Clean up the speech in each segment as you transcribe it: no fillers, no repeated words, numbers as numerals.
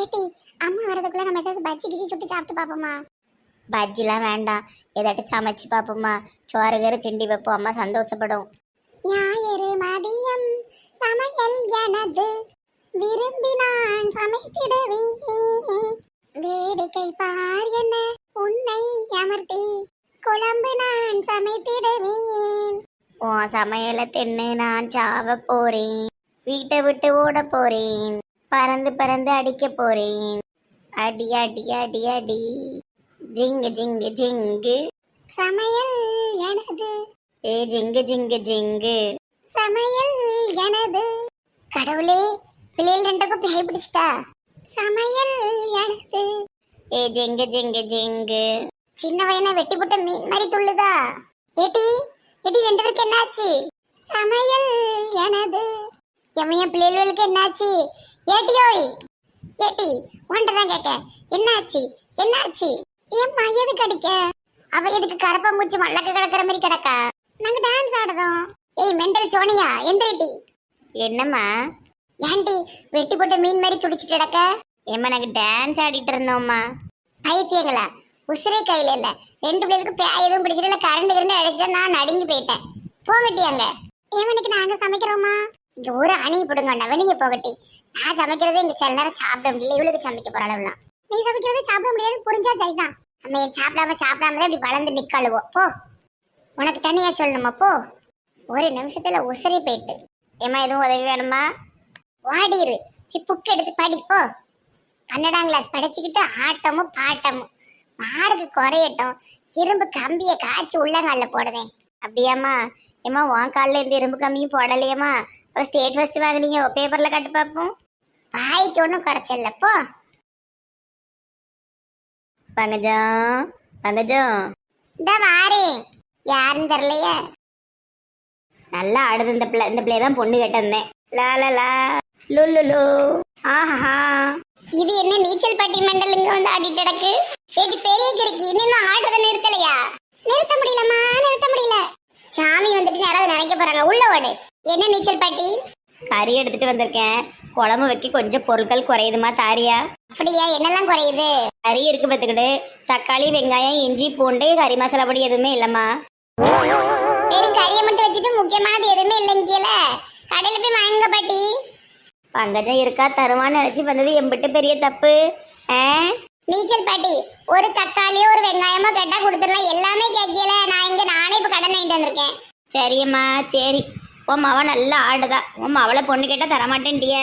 ஏட்டி அம்மா வரதுக்குள்ள நம்ம ஏதாவது பஜ்ஜி கிஜி சுட்டு சாப்பிட்டு பாப்போமா? பஜ்ஜிலாம் வேண்டாம், ஏதாட்டும் சமைச்சு பார்ப்போம்மா. சோறு கீறு கிண்டி வைப்போம், அம்மா சந்தோஷப்படும். ஞாயிறு மதியம் சமையல் எனது, விரும்பி நான் சமைத்திடுவேன். வேடிக்கை பார் என்ன உன்னை அமர்த்தி, குழம்பு நான் சமைத்திடுவேன். உன் சமையலை தின்னு நான் சாவ போறேன், வீட்டை விட்டு ஓட போறேன், பறந்து பறந்து அடிக்க போறேன். அடி அடி அடி அடி, ஜிங்கு ஜிங்கு ஜிங்கு. சமையல் எனது, ஏ ஜிங்கு ஜிங்கு ஜிங்கு. சமையல் எனது. கடவுளே, பிள்ளைகள் ரெண்டுக்கும் பேய் பிடிச்சிட்டா. சமையல் எனது. ஏ ஜிங்கு ஜிங்கு ஜிங்கு. சின்ன வயனை வெட்டி போட்ட மீன் மாதிரி துள்ளுதா. ஏட்டி ஏட்டி, ரெண்டு பேருக்கு என்னாச்சு? சமையல் எனது. என் பிள்ளைகளுக்கு என்னாச்சு? ஏட்டியோய் ஏட்டி, உன்கிட்ட தான் கேட்க, என்னாச்சு என்னாச்சு? ஏம்மா எதுக்கு அடிக்க? அவ எதுக்கு கரப்பா மூச்சு மல்லக்க கிடக்கிற மாதிரி கிடக்கா? நாங்க டான்ஸ் ஆடுறோம். ஏய் மெண்டல் சோனியா, எந்திரிட்டி. என்னம்மா? ஏன்டி வெட்டி போட்ட மீன் மாதிரி துடிச்சிட்டு கிடக்க? ஏம்மா நாங்க டான்ஸ் ஆடிட்டு இருந்தோம்மா. பைத்தியங்களா, உசிரே கையில இல்ல. ரெண்டு பிள்ளைகளுக்கு பேய் எதுவும் பிடிச்சிட்டு இல்ல, கரண்ட் கரண்ட் அடிச்சுட்டா நான் நடுங்கி போயிட்டேன். போகட்டி அங்க. ஏமனுக்கு நாங்க சமைக்கிறோமா? இங்க ஒரு அணி போடுங்க, வெளியே போகட்டி. நான் சமைக்கிறதே இங்க சில நேரம் சாப்பிட முடியல, இவளுக்கு சமைக்க போற அளவுலாம். நீ சமைக்கிறதே சாப்பிட முடியாது, புரிஞ்சா சரிதான். நம்ம சாப்பிடாம தான் இப்படி வளர்ந்து நிக்கழுவோம். போ, உனக்கு தனியா சொல்லணுமா? போ. ஒரு நிமிஷத்துல உசரி போயிட்டு. ஏம்மா எதுவும் உதவி வேணுமா? வாடிரு, புக் எடுத்து படி. போ, 12ஆம் கிளாஸ் படிச்சுக்கிட்டு ஆட்டமும் பாட்டமும். மார்க்கு குறையட்டும், இரும்பு கம்பியை காய்ச்சி உள்ளங்கால போடுவேன். அப்படியாம்மா? ஏம்மா உன் காலில் இருந்து இரும்பு கம்மியும் போடலையம்மா. ஸ்டேட் ஃபர்ஸ்ட் வாங்கினீங்க, பேப்பர்ல கட்டு பார்ப்போம். வாய்க்கு ஒன்றும் குறைச்சல. போ. பங்கஜம் பங்கஜம். இந்த வாரே, யாருன்னு தெரியலையே. நல்லா ஆடுது இந்த பிள்ளை. இந்த பிள்ளைய தான் பொண்ணு கேட்டு வந்தேன். லா லா லா லுலுலு. ஆஹா, இது என்ன நீச்சல் பட்டி மண்டல் இங்க வந்து ஆடிட்டு கிடக்கு? ஏடி பெரிய கிறுக்கி, இன்னும் ஆடுறத நிறுத்தலையா? நிறுத்த முடியலம்மா, நிறுத்த முடியல. சாமி வந்துட்டு யாராவது நினைக்க போறாங்க. உள்ள ஓடு. என்ன நீச்சல் பாட்டி? கறி எடுத்துட்டு வந்திருக்கேன். குழம்பு வைக்க கொஞ்சம் பொருட்கள் குறையுதுமா, தாரியா? அப்படியா, என்னெல்லாம் குறையுது? கறி இருக்கு பார்த்துக்கிட்டு, தக்காளி வெங்காயம் இஞ்சி பூண்டு கறி மசாலா பொடி எதுவுமே இல்லைம்மா. வெறும் கறியை மட்டும் வச்சுட்டு முக்கியமானது எதுவுமே இல்லைங்கல. கடையில போய் வாங்க பாட்டி. பங்கஜம் இருக்கா, தருவான்னு நினைச்சு வந்தது எம்பிட்டு பெரிய தப்பு. நீச்சல் பாட்டி, ஒரு தக்காளியோ ஒரு வெங்காயமோ கேட்டா கொடுத்துடலாம், எல்லாமே கேட்கல. நானே இப்ப கடன் வாங்கிட்டு வந்திருக்கேன். சரியம்மா சரி. உன் மவ நல்லா ஆடுதா. உன் மவளை பொண்ணு கேட்டா தரமாட்டேன்டிய.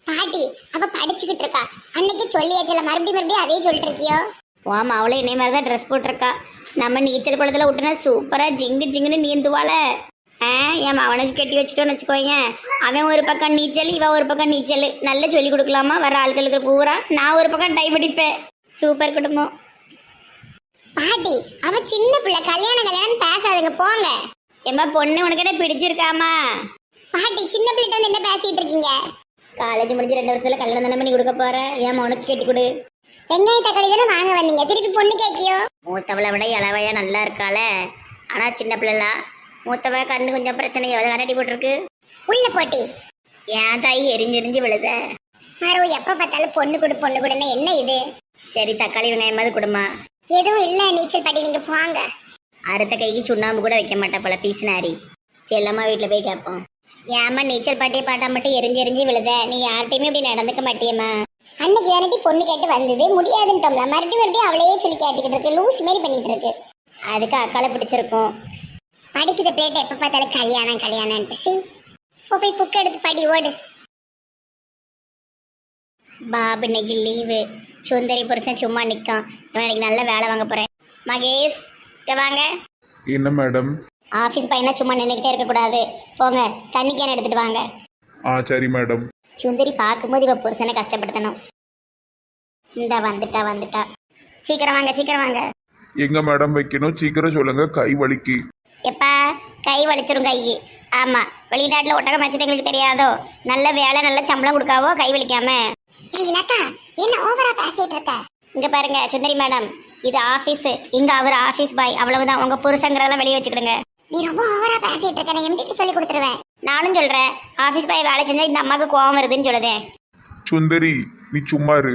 பாட்டி, அவ படிச்சுக்கிட்டு இருக்கா. அன்னைக்கு சொல்லி வச்சல, மறுபடியும் அதே சொல்லிட்டு இருக்கியோ? உன் மவளை என்னை மாதிரி தான் ட்ரெஸ் போட்டிருக்கா. நம்ம நீச்சல் குளத்துல விட்டுனா சூப்பரா ஜிங்கு ஜிங்குன்னு நீந்துவாள. என் மவனுக்கு கட்டி வச்சுட்டோன்னு வச்சுக்கோங்க. அவன் ஒரு பக்கம் நீச்சல், இவ ஒரு பக்கம் நீச்சல். நல்லா சொல்லி கொடுக்கலாமா வர ஆட்களுக்கு பூரா? நான் ஒரு பக்கம் டைப் அடிப்பேன். சூப்பர் குடும்பம். பாட்டி, அவ சின்ன பிள்ளை, கல்யாணம் பேசாதுங்க, போங்க. ஏம்மா பொண்ணு உனக்கு என்ன பிடிச்சிருக்காமா? பாட்டி, சின்ன பிள்ளைகிட்ட வந்து என்ன பேசிட்டு இருக்கீங்க? காலேஜ் முடிஞ்சு 2 வருஷத்துல கல்யாணம் தானே பண்ணி கொடுக்க போற. ஏன் உனக்கு கட்டி கொடு. வெங்காயம் தக்காளி தானே வாங்க வந்தீங்க, திருப்பி பொண்ணு கேட்கியோ? மூத்தவளை விட இளவையா நல்லா இருக்காள. ஆனா சின்ன பிள்ளைலாம். மூத்தவ கண்ணு கொஞ்சம் பிரச்சனையோ, அதை கண்ணாடி போட்டிருக்கு. உள்ள போட்டி. ஏன் தாய் எரிஞ்செரிஞ்சு விழுத? மரோ, எப்ப பார்த்தாலும் பொண்ணு கொடுன்னு என்ன இது? சரி, தக்காளி வெங்காயமாவது கொடுமா. எதுவும் இல்ல நீச்சல் பாட்டி, நீங்க போங்க. அறுத்த கைக்கு சுண்ணாம்பு கூட வைக்க மாட்டா போல பீசினாரி. செல்லம்மா வீட்டுல போய் கேட்போம். ஏம்மா நீச்சல் பாட்டியை பாட்டா மட்டும் எரிஞ்செரிஞ்சு விழுத? நீ யார்கிட்டயுமே இப்படி நடந்துக்க மாட்டியம்மா. அன்னைக்கு தானே பொண்ணு கேட்டு வந்தது, முடியாதுன்ட்டோம்ல. மறுபடியும் அவளையே சொல்லி கேட்டுக்கிட்டு இருக்கு, லூஸ் மாதிரி பண்ணிட்டு இருக்கு. அதுக்கு அக்காலை பிடிச்சிருக்கும். படிக்கிற பிளேட்டை எப்ப பார்த்தாலும் கல்யாணம். சி, போய் புக் எடுத்து படி, ஓடு. பாபு இன்னைக்கு லீவு. சுந்தரி புருஷன் சும்மா நிற்கான். இவன் நல்ல வேலை வாங்க போறேன். மகேஷ் இங்க வாங்க. என்ன மேடம்? ஆஃபீஸ் பையனா சும்மா நின்றுக்கிட்டே இருக்கக்கூடாது. போங்க, தண்ணி கேன் எடுத்துட்டு வாங்க. சரி மேடம். சுந்தரி பார்க்கும்போது இவ புருஷனை கஷ்டப்படுத்தணும். இந்த வந்துட்டா. சீக்கிரம் வாங்க. எங்க மேடம் வைக்கணும்? சீக்கிரம் சொல்லுங்க, கை வலிக்கு. எப்பா கை வலிச்சிரும் கை. ஆமா, வெளிநாட்டுல ஒட்டகம் வச்சது எங்களுக்கு தெரியாதோ? நல்ல வேலை, நல்ல சம்பளம் கொடுக்காவோ கை வலிக்காம. என்ன ஓவரா பேசிட்டு இருக்க? இங்க பாருங்க சுந்தரி மேடம், இது ஆபீஸ். இங்க அவர் ஆபீஸ் பாய், அவ்வளவுதான். உங்க புருஷங்கிறதெல்லாம் வெளியே வச்சுக்கிடுங்க. நீ ரொம்ப ஓவரா பேசிட்டு இருக்க, நான் எம்டி சொல்லி கொடுத்துருவேன். நானும் சொல்றேன், ஆபீஸ் பாய் வேலை செஞ்சா இந்த அம்மாவுக்கு கோவம் வருதுன்னு சொல்லுதேன். சுந்தரி, நீ சும்மா இரு.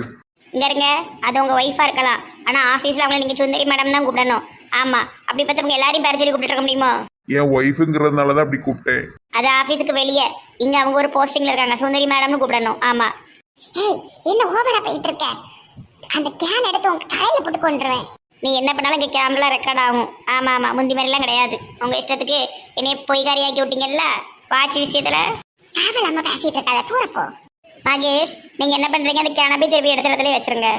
இங்க இருங்க, அது உங்க ஒய்ஃபா இருக்கலாம். ஆனா ஆபீஸ்ல அவங்களை நீங்க சுந்தரி மேடம் தான் கூப்பிடணும். ஆமா, அப்படி பார்த்தவங்க எல்லாரையும் பேர சொல்லி கூப்பிட்டு இருக்க முடியுமோ? என் ஒய்ஃபுங்கிறதுனால தான் அப்படி கூப்பிட்டேன். அது ஆபீஸுக்கு வெளியே, இங்க அவங்க ஒரு போஸ்டிங்ல இருக்காங்க, சுந்தரி மேடம்னு கூப்பிடணும். ஆமா. ஏய் என்ன ஓவரா போயிட்டு இருக்க? அந்த கேன் எடுத்து உங்க தலையில போட்டு கொண்டுருவேன். நீ என்ன பண்ணாலும் இங்க கேமரா ரெக்கார்ட் ஆகும். ஆமா ஆமா, முந்தி மாதிரிலாம் கிடையாது. உங்க இஷ்டத்துக்கு என்னைய பொய்காரியாக்கி விட்டீங்கல்ல வாட்ச் விஷயத்துல. தேவையில்லாம பேசிட்டு இருக்காத, தூரப்போ. நாகேஷ், நீங்க என்ன பண்றீங்க? அந்த கேனை போய் திருப்பி எடுத்த இடத்துல வச்சிருங்க.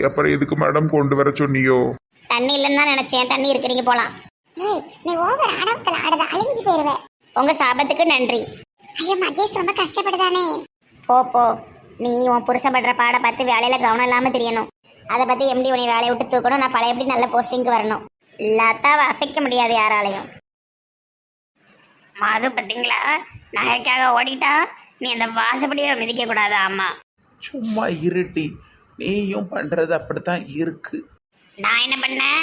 அப்புறம் எதுக்கு மேடம் கொண்டு வர சொன்னியோ? தண்ணி இல்லைன்னு தான் நினைச்சேன், தண்ணி இருக்கு, நீங்க போலாம். ஏய் நீ ஓவர் ஆடவத்துல ஆடுத, அழிஞ்சு போயிருவே. உங்க சாபத்துக்கு நன்றி. ஐயோ மகேஷ் ரொம்ப கஷ்டப்படுதானே. போ போ, நீ உன் புருஷன் படுற பாட பார்த்து வேலையில கவனம் இல்லாம தெரியணும். அதை பத்தி எம்டி உன்னை வேலையை விட்டு தூக்கணும். நான் பழையபடி நல்ல போஸ்டிங்க்கு வரணும். இல்லாத்தாவை அசைக்க முடியாது யாராலையும். மது பார்த்தீங்களா, நகைக்காக ஓடிட்டா. நீ அந்த வாசப்படியை மிதிக்க கூடாது. ஆமா, சும்மா இருட்டி, நீயும் பண்றது அப்படித்தான் இருக்கு. நான் என்ன பண்ணேன்?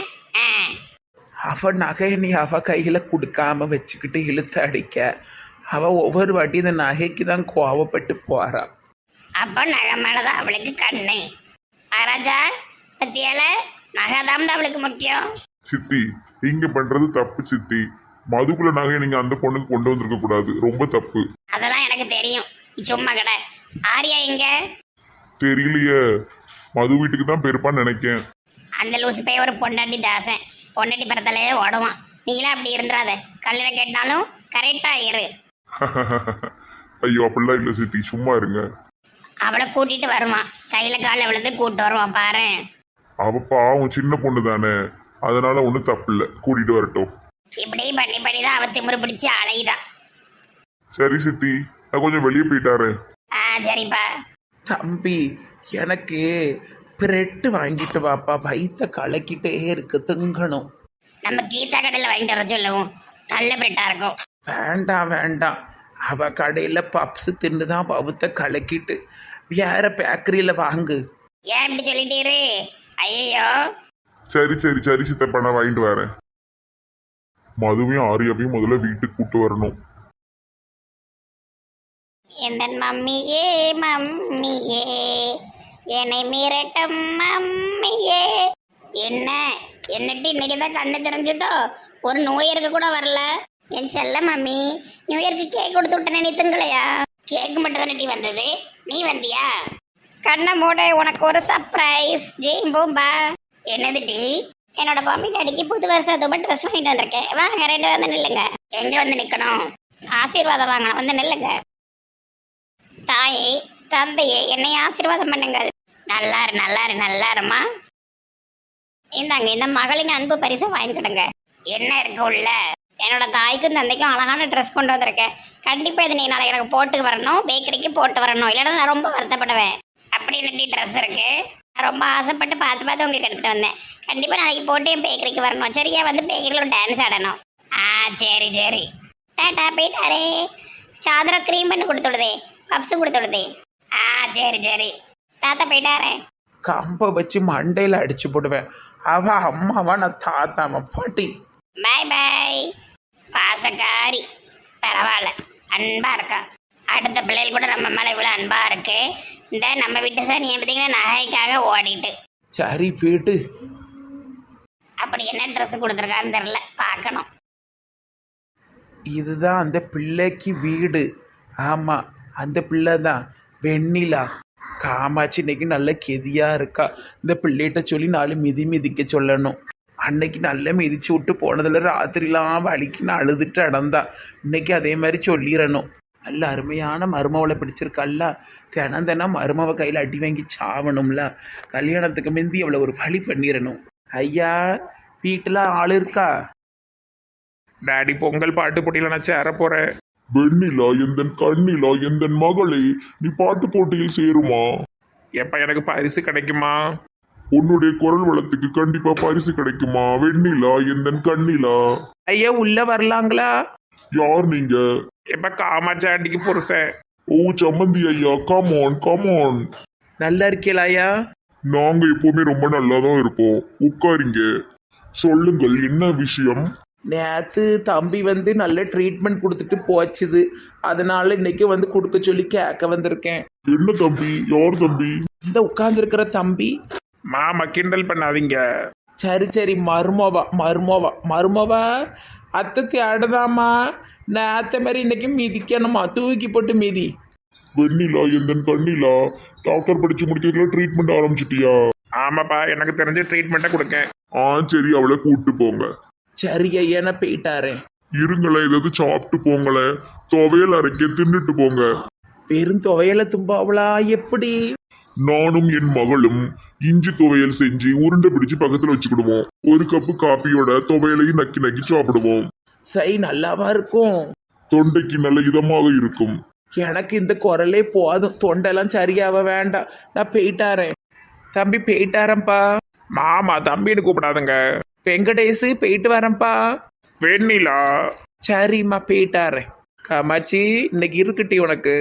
அவ நகையை நீ அவ கையில கொடுக்காம வச்சுக்கிட்டு இழுத்து அடிக்க, அவ ஒவ்வொரு வாட்டி இந்த நகைக்கு தான் கோவப்பட்டு போறா. அப்போ நகை மேலதான் அவளுக்கு கண்ணு. மகாராஜா பத்தியால நகைதான் அவளுக்கு முக்கியம். சித்தி இங்க பண்றது தப்பு சித்தி. மதுக்குள்ள நகையை நீங்க அந்த பொண்ணுக்கு கொண்டு வந்திருக்க கூடாது, ரொம்ப தப்பு. அதெல்லாம் எனக்கு தெரியும், சும்மா கடை. ஆரியா எங்க? தெரியலையே, மது வீட்டுக்கு தான் போயிருப்பான்னு நினைக்கேன். அந்த லூசு பைய ஒரு பொண்டாட்டி தாசன், பொண்டாட்டி பிறத்தாலே ஓடுவான். நீங்களா அப்படி இருந்துடாத, கல்யாணம் கேட்டாலும் கரெக்டா இரு. ஐயோ அப்படிலாம் இல்லை சித்தி, சும்மா இருங்க. அவளை கூட்டிட்டு வருவான், கையில கால விழுந்து கூட்டு வருவான் பாரு. அவ பாவம் சின்ன பொண்ணு தானே, அதனால ஒன்றும் தப்பு இல்லை, கூட்டிட்டு வரட்டும். இப்படி பண்ணி பண்ணி தான் அவ திமிரு பிடிச்சி அலையுதான். சரி சித்தி, நான் கொஞ்சம் வெளியே போயிட்டாரு. சரிப்பா. தம்பி, எனக்கு பிரெட்டு வாங்கிட்டு வாப்பா, வயிற்ற கலக்கிட்டே இருக்கு, திங்கணும். நம்ம கீதா கடையில் வாங்கிட்டு வர சொல்லுவோம், நல்ல பிரெட்டா இருக்கும். வேண்டாம் வேண்டாம், அவ கடையில் பப்ஸ் தின்னு தான் பவுத்த கலக்கிட்டு, வேற பேக்கரியில் வாங்கு. ஏன் இப்படி சொல்லிட்டீரு? ஐயோ, சரி சரி சரி சித்தப்பா, நான் வாங்கிட்டு வரேன். மதுவையும் ஆரியாவையும் முதல்ல வீட்டுக்கு கூட்டு வரணும். எந்த மம்மியே மம்மியே, என்னை மிரட்டும் மம்மியே. என்ன என்னட்டு இன்னைக்கு தான் கண்ணு தெரிஞ்சதோ, ஒரு நோய் இருக்க கூட வரல. என் செல்ல மம்மி, நியூ இயர்க்கு கேக் கொடுத்து விட்ட நினைத்துங்களையா? கேக் மட்டும் தானே வந்தது, நீ வந்தியா? கண்ணை மூட, உனக்கு ஒரு சர்ப்ரைஸ். ஜெயும் பூம்பா. என்னது டி? என்னோட மம்மி டாடிக்கு புது வருஷம் ட்ரெஸ் வாங்கிட்டு வந்திருக்கேன். வாங்க, ரெண்டு வந்து நில்லுங்க. எங்க வந்து நிக்கணும்? ஆசீர்வாதம் வாங்கணும், வந்து நில்லுங்க. தாயே தந்தையே, என்னை ஆசீர்வாதம் பண்ணுங்கள். நல்லாரு நல்லாரு நல்லாருமா. இந்தாங்க, இந்த மகளின் அன்பு பரிசை வாங்கிக்கிடுங்க. என்ன இருக்கு உள்ள? என்னோட தாய்க்கும் தந்தைக்கும் அழகான ட்ரெஸ் கொண்டு வந்திருக்கேன். கண்டிப்பா இது நீ நாளைக்கு எனக்கு போட்டு வரணும், பேக்கரிக்கு போட்டு வரணும், இல்லைன்னா நான் ரொம்ப வருத்தப்படுவேன். அப்படின்னு ட்ரெஸ் இருக்கு, நான் ரொம்ப ஆசைப்பட்டு பார்த்து பார்த்து உங்களுக்கு எடுத்துட்டு வந்தேன். கண்டிப்பா நாளைக்கு போட்டு என் பேக்கரிக்கு வரணும். சரியா? வந்து பேக்கரியில் ஒரு டான்ஸ் ஆடணும். சரி சரி. டாட்டா, போயிட்டாரே. சாதரம் க்ரீம் பண்ணி கொடுத்துடுதே, பப்ஸும் கொடுத்துடுதே. சரி சரி, தாத்தா போயிட்டாரே. கம்பை வச்சு மண்டையில் அடிச்சு போடுவேன். அவ அம்மாவா, நான் தாத்தாமா பாட்டி. பாய் பாய். பாசக்காரி, பரவாயில்ல, அன்பா இருக்கா. அடுத்த பிள்ளைகள் கூட நம்ம மேலே இவ்வளோ அன்பா இருக்கு. இந்த நம்ம வீட்டு சார் நீ பார்த்தீங்கன்னா நகைக்காக ஓடிட்டு. சரி வீட்டு. அப்படி என்ன ட்ரெஸ் கொடுத்துருக்கான்னு தெரியல, பார்க்கணும். இதுதான் அந்த பிள்ளைக்கு வீடு. ஆமாம், அந்த பிள்ளை தான் வெண்ணிலா. காமாட்சி இன்னைக்கு நல்ல கெதியாக இருக்கா. இந்த பிள்ளைகிட்ட சொல்லி 4 மிதி மிதிக்க சொல்லணும். அன்னைக்கு நல்லா மிதிச்சு விட்டு போனதில் ராத்திரிலாம் வலிக்குன்னு அழுதுட்டு அடந்தா. இன்னைக்கு அதே மாதிரி சொல்லிடணும். நல்ல அருமையான மருமவளை பிடிச்சிருக்கல்ல, தினம் தினம் மருமவ கையில் அடி வாங்கி சாவணும்ல. கல்யாணத்துக்கு முந்தி அவளை ஒரு வழி பண்ணிடணும். ஐயா, வீட்டில் ஆள் இருக்கா? டாடி பொங்கல் பாட்டு போட்டியில நான் சேர போறேன். வெண்ணிலா எந்தன் கண்ணிலா எந்தன் மகளே, நீ பாட்டு போட்டியில் சேருமா? எப்ப எனக்கு பரிசு கிடைக்குமா? உன்னுடைய குரல் வளத்துக்கு கண்டிப்பா பரிசு கிடைக்குமா? வெண்ணிலா எந்தன் கண்ணிலா. ஐயா, உள்ள வரலாங்களா? யார் நீங்க? எப்ப காமாட்சி ஆண்டிக்கு புருஷன். ஓ, சம்மந்தி ஐயா, கமான் கமான். நல்லா இருக்கீங்களா ஐயா? நாங்க எப்பவுமே ரொம்ப நல்லா தான் இருப்போம். உட்காரிங்க. சொல்லுங்கள், என்ன விஷயம்? நேற்று தம்பி வந்து நல்ல ட்ரீட்மெண்ட் கொடுத்துட்டு போச்சுது, அதனால இன்னைக்கு வந்து கொடுக்க சொல்லி கேட்க வந்திருக்கேன். என்ன தம்பி? யார் தம்பி? இந்த உட்கார்ந்துருக்கிற தம்பி. மாமா கிண்டல் பண்ணாதீங்க. சரி சரி, மருமவா அத்தை தேடுதாம்மா. நேற்ற மாதிரி இன்னைக்கு மிதிக்கணுமா, தூக்கி போட்டு மிதி. வெண்ணிலா எந்தன் கண்ணிலா, டாக்டர் படிச்சு முடிக்கிறதுல ட்ரீட்மெண்ட் ஆரம்பிச்சிட்டியா? ஆமாப்பா, எனக்கு தெரிஞ்ச ட்ரீட்மெண்ட்டை கொடுங்க. சரி, அவளை கூப்பிட்டு போங்க. சரி ஐயா, நான் போயிட்டாரேன். இருங்களேன், ஏதாவது சாப்பிட்டு போங்களேன். துவையல் அரைக்க தின்னுட்டு போங்க. வெறும் துவையல தும்பாவளா? எப்படி? நானும் என் மகளும் இஞ்சி துவையல் செஞ்சு உருண்டை பிடிச்சு பக்கத்துல வச்சுக்கிடுவோம். ஒரு கப்பு காப்பியோட துவையலையும் நக்கி நக்கி சாப்பிடுவோம். சரி, நல்லாவா இருக்கும்? தொண்டைக்கு நல்ல இதமாக இருக்கும். எனக்கு இந்த குரலே போதும், தொண்டெல்லாம் சரியாக வேண்டாம். நான் போயிட்டாரேன். தம்பி போயிட்டாரப்பா. மாமா தம்பின்னு கூப்பிடாதுங்க. வெங்கடேஷ் போயிட்டு வரேன்ப்பா. வெண்ணிலா. சரிம்மா போயிட்டாரேன். காமாட்சி, இன்னைக்கு இருக்கட்டி உனக்கு.